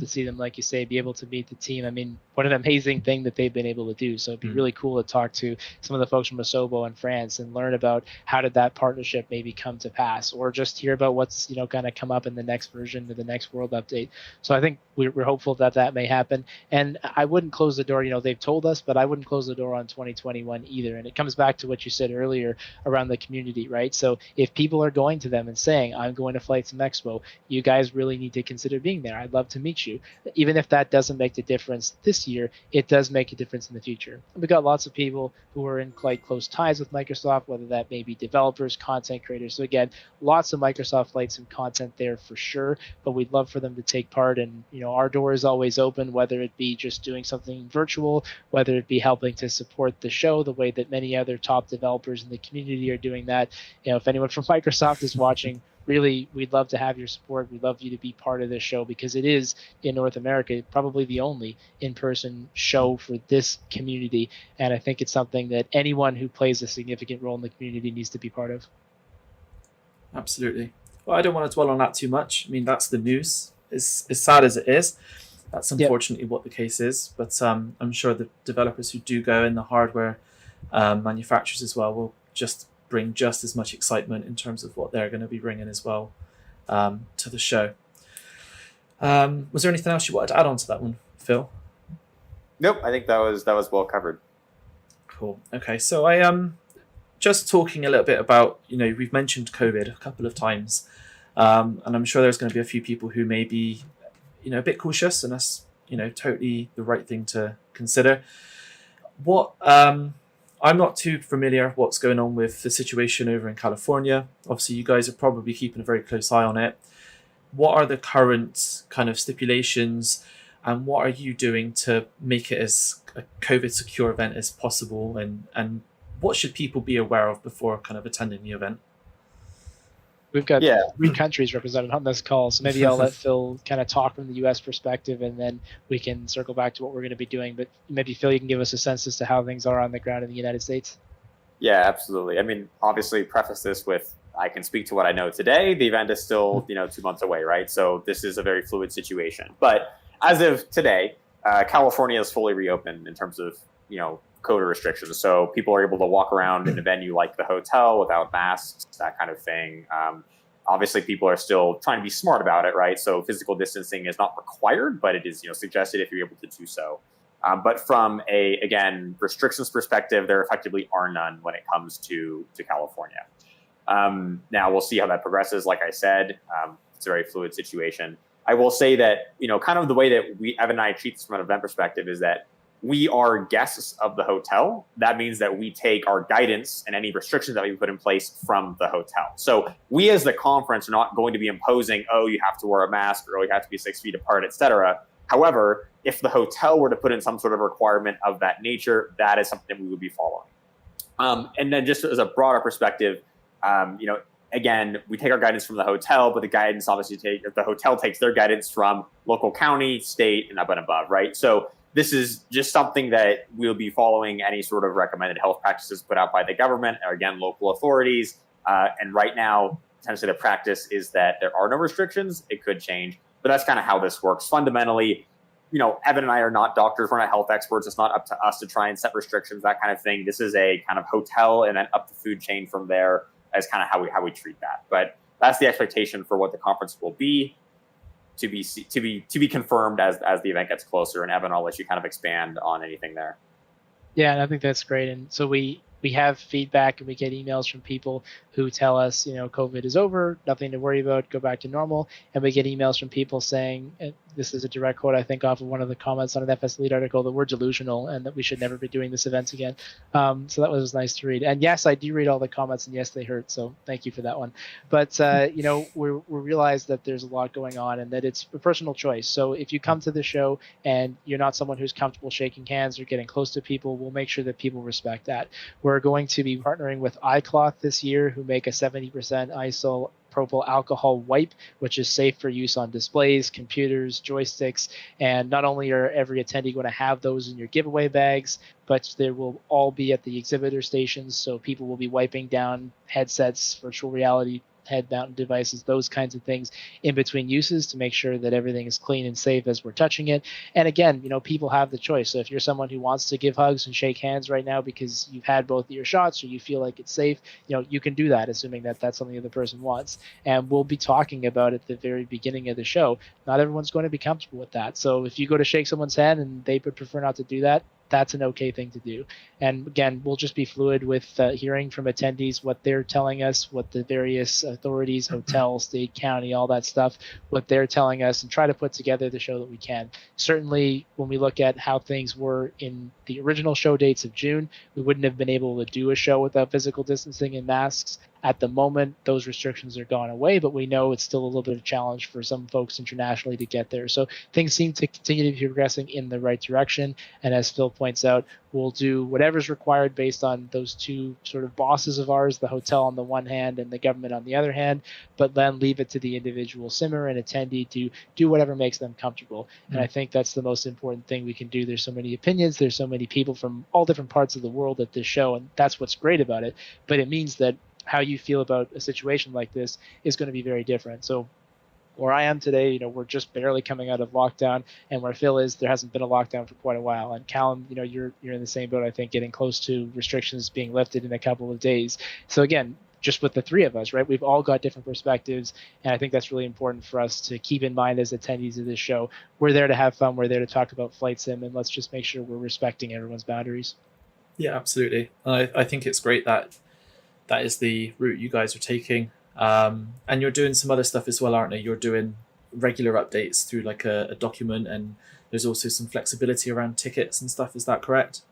see them, like you say, be able to meet the team. I mean, what an amazing thing that they've been able to do. So it'd be really cool to talk to some of the folks from Asobo and France and learn about how did that partnership maybe come to pass, or just hear about what's going to come up in the next version of the next World Update. So I think we're hopeful that may happen. And I wouldn't close the door. They've told us, but I wouldn't close the door on 2021 either. And it comes back to what you said earlier around the community, right? So if people are going to them and saying, I'm going to FlightSimExpo, you guys really need to consider being there. I'd love to meet you. Even if that doesn't make the difference this year, it does make a difference in the future. And we've got lots of people who are in quite close ties with Microsoft, whether that may be developers, content creators. So again, lots of Microsoft Flight Sim content there for sure, but we'd love for them to take part. And our door is always open, whether it be just doing something virtual, whether it be helping to support the show the way that many other top developers in the community are doing that. If anyone from Microsoft is watching, really, we'd love to have your support. We'd love you to be part of this show, because it is, in North America, probably the only in-person show for this community. And I think it's something that anyone who plays a significant role in the community needs to be part of. Absolutely. Well, I don't want to dwell on that too much. I mean, that's the news. As sad as it is, that's unfortunately what the case is. But I'm sure the developers who do go, and the hardware manufacturers as well, will just bring just as much excitement in terms of what they're going to be bringing as well to the show. Was there anything else you wanted to add on to that one, Phil? Nope, I think that was well covered. Cool. Okay, so I just talking a little bit about, we've mentioned COVID a couple of times, and I'm sure there's going to be a few people who may be, a bit cautious, and that's, totally the right thing to consider. What I'm not too familiar with what's going on with the situation over in California. Obviously, you guys are probably keeping a very close eye on it. What are the current kind of stipulations, and what are you doing to make it as a COVID secure event as possible? And what should people be aware of before kind of attending the event? We've got 3 countries represented on this call, so maybe I'll let Phil kind of talk from the U.S. perspective, and then we can circle back to what we're going to be doing. But maybe, Phil, you can give us a sense as to how things are on the ground in the United States. Yeah, absolutely. I mean, obviously, preface this with, I can speak to what I know today. The event is still, 2 months away, right? So this is a very fluid situation. But as of today, California is fully reopened in terms of, COVID restrictions. So people are able to walk around in a venue like the hotel without masks, that kind of thing. Obviously, people are still trying to be smart about it, right? So physical distancing is not required, but it is, suggested if you're able to do so. But from again, restrictions perspective, there effectively are none when it comes to California. Now we'll see how that progresses. Like I said, it's a very fluid situation. I will say that, kind of the way that Evan and I treat this from an event perspective is that we are guests of the hotel. That means that we take our guidance and any restrictions that we put in place from the hotel. So we as the conference are not going to be imposing, you have to wear a mask, or you have to be 6 feet apart, etc. However, if the hotel were to put in some sort of requirement of that nature, that is something we would be following. And then just as a broader perspective, again, we take our guidance from the hotel, but the guidance obviously the hotel takes their guidance from local county, state, and up and above, right? So this is just something that we'll be following any sort of recommended health practices put out by the government, or again, local authorities. And right now, essentially the practice is that there are no restrictions. It could change, but that's kind of how this works. Fundamentally, Evan and I are not doctors. We're not health experts. It's not up to us to try and set restrictions, that kind of thing. This is a kind of hotel and then up the food chain from there as kind of how we treat that. But that's the expectation for what the conference will be, to be confirmed as the event gets closer. And Evan, I'll let you kind of expand on anything there. Yeah, and I think that's great. And so we have feedback and we get emails from people who tell us, COVID is over, nothing to worry about, go back to normal. And we get emails from people saying, and this is a direct quote, I think, off of one of the comments on an FS Elite article, that we're delusional and that we should never be doing this event again. So that was nice to read. And yes, I do read all the comments, and yes, they hurt. So thank you for that one. But, we realize that there's a lot going on and that it's a personal choice. So if you come to the show and you're not someone who's comfortable shaking hands or getting close to people, we'll make sure that people respect that. We're going to be partnering with iCloth this year, who make a 70% isopropyl alcohol wipe, which is safe for use on displays, computers, joysticks. And not only are every attendee going to have those in your giveaway bags, but they will all be at the exhibitor stations. So people will be wiping down headsets, virtual reality head-mounted devices, those kinds of things in between uses to make sure that everything is clean and safe as we're touching it. And again, people have the choice. So if you're someone who wants to give hugs and shake hands right now because you've had both of your shots or you feel like it's safe, you can do that, assuming that that's something that the person wants. And we'll be talking about at the very beginning of the show. Not everyone's going to be comfortable with that. So if you go to shake someone's hand and they would prefer not to do that, that's an okay thing to do. And again, we'll just be fluid with hearing from attendees what they're telling us, what the various authorities, hotel, state, county, all that stuff, what they're telling us, and try to put together the show that we can. Certainly, when we look at how things were in the original show dates of June, we wouldn't have been able to do a show without physical distancing and masks. At the moment, those restrictions are gone away, but we know it's still a little bit of a challenge for some folks internationally to get there. So things seem to continue to be progressing in the right direction. And as Phil points out, we'll do whatever's required based on those two sort of bosses of ours, the hotel on the one hand and the government on the other hand, but then leave it to the individual simmer and attendee to do whatever makes them comfortable. And I think that's the most important thing we can do. There's so many opinions, there's so many people from all different parts of the world at this show, and that's what's great about it. But it means that how you feel about a situation like this is going to be very different. So where I am today, we're just barely coming out of lockdown, and where Phil is, there hasn't been a lockdown for quite a while. And Calum, you're in the same boat, I think, getting close to restrictions being lifted in a couple of days. So again, just with the three of us, right, we've all got different perspectives, and I think that's really important for us to keep in mind as attendees of this show. We're there to have fun, we're there to talk about flight sim, and let's just make sure we're respecting everyone's boundaries. Yeah, absolutely. I think it's great that is the route you guys are taking. And you're doing some other stuff as well, aren't you? You're doing regular updates through like a document, and there's also some flexibility around tickets and stuff. Is that correct?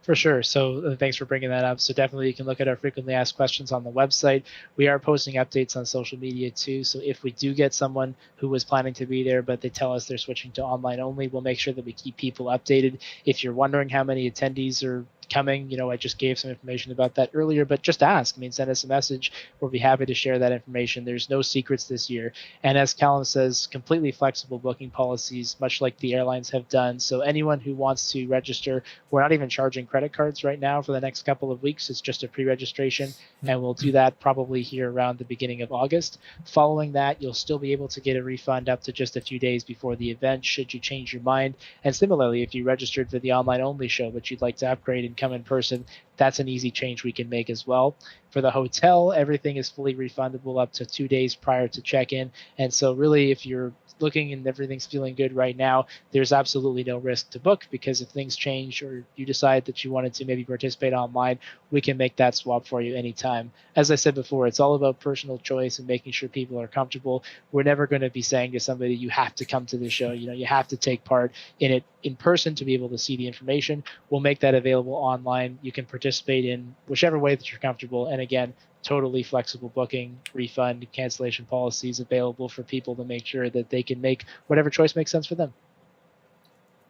For sure. So thanks for bringing that up. So definitely you can look at our frequently asked questions on the website. We are posting updates on social media too. So if we do get someone who was planning to be there, but they tell us they're switching to online only, we'll make sure that we keep people updated. If you're wondering how many attendees are coming, I just gave some information about that earlier, but just ask. Send us a message. We'll be happy to share that information. There's no secrets this year. And as Calum says, completely flexible booking policies, much like the airlines have done. So anyone who wants to register, we're not even charging credit cards right now for the next couple of weeks. It's just a pre-registration, and we'll do that probably here around the beginning of August. Following that, you'll still be able to get a refund up to just a few days before the event, should you change your mind. And similarly, if you registered for the online only show, but you'd like to upgrade and come in person, that's an easy change we can make as well. For the hotel, everything is fully refundable up to 2 days prior to check-in. And so really, if you're looking and everything's feeling good right now, there's absolutely no risk to book, because if things change or you decide that you wanted to maybe participate online, we can make that swap for you anytime. As I said before, it's all about personal choice and making sure people are comfortable. We're never going to be saying to somebody, you have to come to the show, you have to take part in it in person to be able to see the information. We'll make that available online. You can participate in whichever way that you're comfortable. And again, totally flexible booking, refund, cancellation policies available for people to make sure that they can make whatever choice makes sense for them.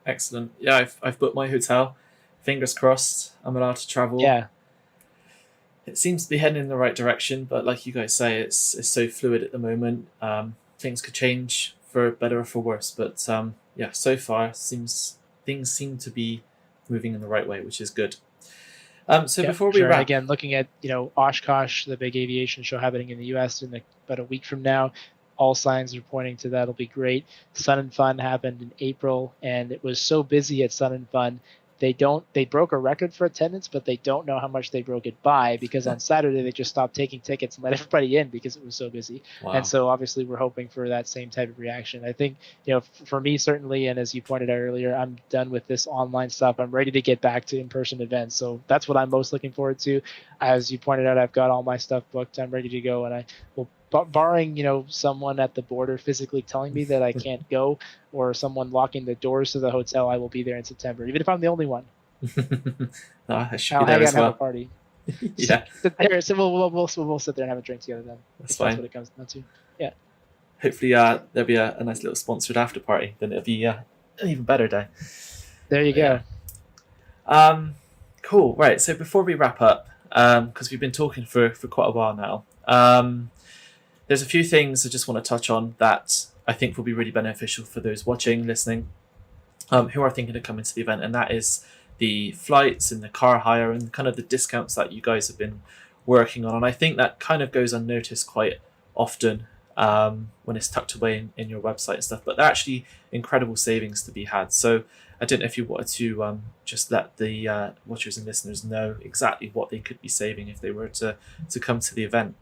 Excellent. Yeah, I've booked my hotel. Fingers crossed I'm allowed to travel. Yeah. It seems to be heading in the right direction, but like you guys say, it's so fluid at the moment. Things could change for better or for worse, but yeah, so far things seem to be moving in the right way, which is good. Before we wrap, again, looking at Oshkosh, the big aviation show happening in the U.S. in about a week from now, All signs are pointing to that'll be great. Sun and Fun happened in April, and it was so busy at Sun and Fun. They broke a record for attendance, but they don't know how much they broke it by, because on Saturday they just stopped taking tickets and let everybody in because it was so busy. Wow. And so obviously we're hoping for that same type of reaction. I think, for me certainly, and as you pointed out earlier, I'm done with this online stuff. I'm ready to get back to in-person events. So that's what I'm most looking forward to. As you pointed out, I've got all my stuff booked. I'm ready to go, and I will, barring someone at the border physically telling me that I can't go, or someone locking the doors to the hotel, I will be there in September, even if I'm the only one. No, I should I'll be there hang out as and have well. a party. Yeah, Sit there, so we'll sit there and have a drink together then. that's If fine. that's what it comes down to. Yeah. Hopefully, there'll be a nice little sponsored after party. Then it'll be an even better day. There you go. Cool. Right. So before we wrap up, because we've been talking for quite a while now, there's a few things I just want to touch on that I think will be really beneficial for those watching, listening, who are thinking of coming to the event, and that is the flights and the car hire and kind of the discounts that you guys have been working on. And I think that kind of goes unnoticed quite often when it's tucked away in your website and stuff, but they're actually incredible savings to be had. So I don't know if you wanted to just let the watchers and listeners know exactly what they could be saving if they were to come to the event.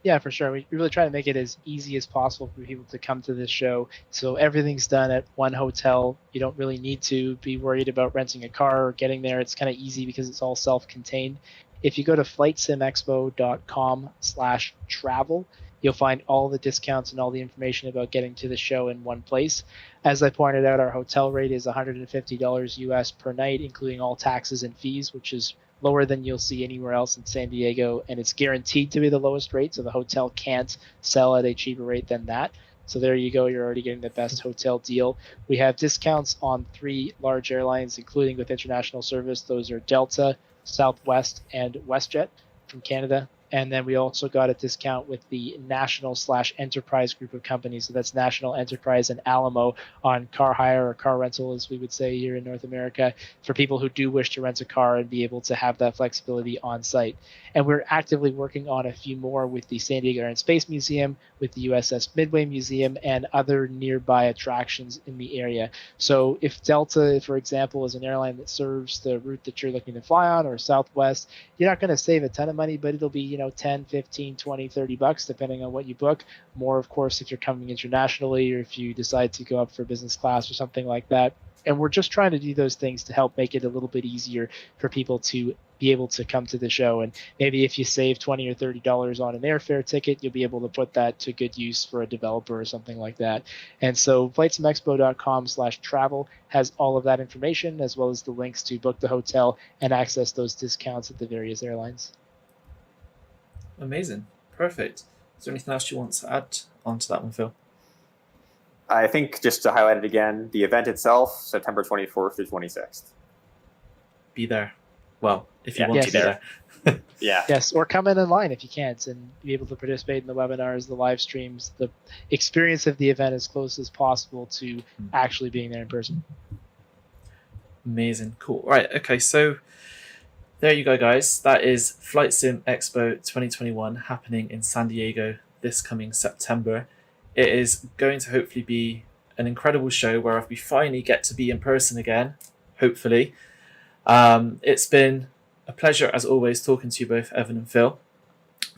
Yeah, for sure. We really try to make it as easy as possible for people to come to this show. So everything's done at one hotel. You don't really need to be worried about renting a car or getting there. It's kind of easy because it's all self-contained. If you go to FlightSimExpo.com/travel, you'll find all the discounts and all the information about getting to the show in one place. As I pointed out, our hotel rate is $150 US per night, including all taxes and fees, which is lower than you'll see anywhere else in San Diego, and it's guaranteed to be the lowest rate, so the hotel can't sell at a cheaper rate than that. So there you go, you're already getting the best hotel deal. We have discounts on 3 large airlines, including with international service. Those are Delta, Southwest, and WestJet from Canada. And then we also got a discount with the National/Enterprise group of companies. So that's National, Enterprise, and Alamo on car hire or car rental, as we would say here in North America, for people who do wish to rent a car and be able to have that flexibility on site. And we're actively working on a few more with the San Diego Air and Space Museum, with the USS Midway Museum, and other nearby attractions in the area. So if Delta, for example, is an airline that serves the route that you're looking to fly on, or Southwest, you're not going to save a ton of money, but it'll be 10, 15, 20, $30 depending on what you book. More, of course, if you're coming internationally, or if you decide to go up for business class or something like that. And we're just trying to do those things to help make it a little bit easier for people to be able to come to the show. And maybe if you save $20 or $30 on an airfare ticket, you'll be able to put that to good use for a developer or something like that. And so FlightSimExpo.com/travel has all of that information, as well as the links to book the hotel and access those discounts at the various airlines. Amazing. Perfect. Is there anything else you want to add onto that one, Phil? I think just to highlight it again, the event itself, September 24th through 26th. Be there. Well, if you Yeah. want Yes. to be there. Yeah. Yes, or come in line if you can't, and be able to participate in the webinars, the live streams, the experience of the event as close as possible to actually being there in person. Amazing. Cool. All right. Okay. So there you go, guys. That is Flight Sim Expo 2021 happening in San Diego this coming September. It is going to hopefully be an incredible show where we finally get to be in person again, hopefully. It's been a pleasure, as always, talking to you both, Evan and Phil.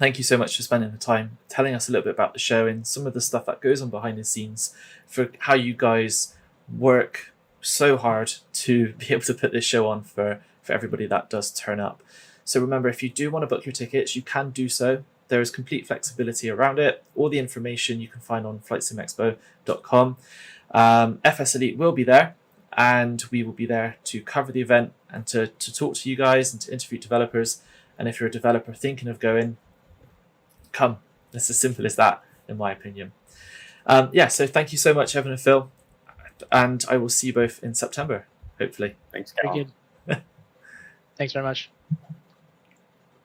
Thank you so much for spending the time telling us a little bit about the show and some of the stuff that goes on behind the scenes, for how you guys work so hard to be able to put this show on for everybody that does turn up. So remember, if you do want to book your tickets, you can do so. There is complete flexibility around it. All the information you can find on FlightSimExpo.com. FS Elite will be there, and we will be there to cover the event and to talk to you guys and to interview developers. And if you're a developer thinking of going, come. It's as simple as that, in my opinion. So thank you so much, Evan and Phil. And I will see you both in September, hopefully. Thanks, Very Calum. good. Thanks very much.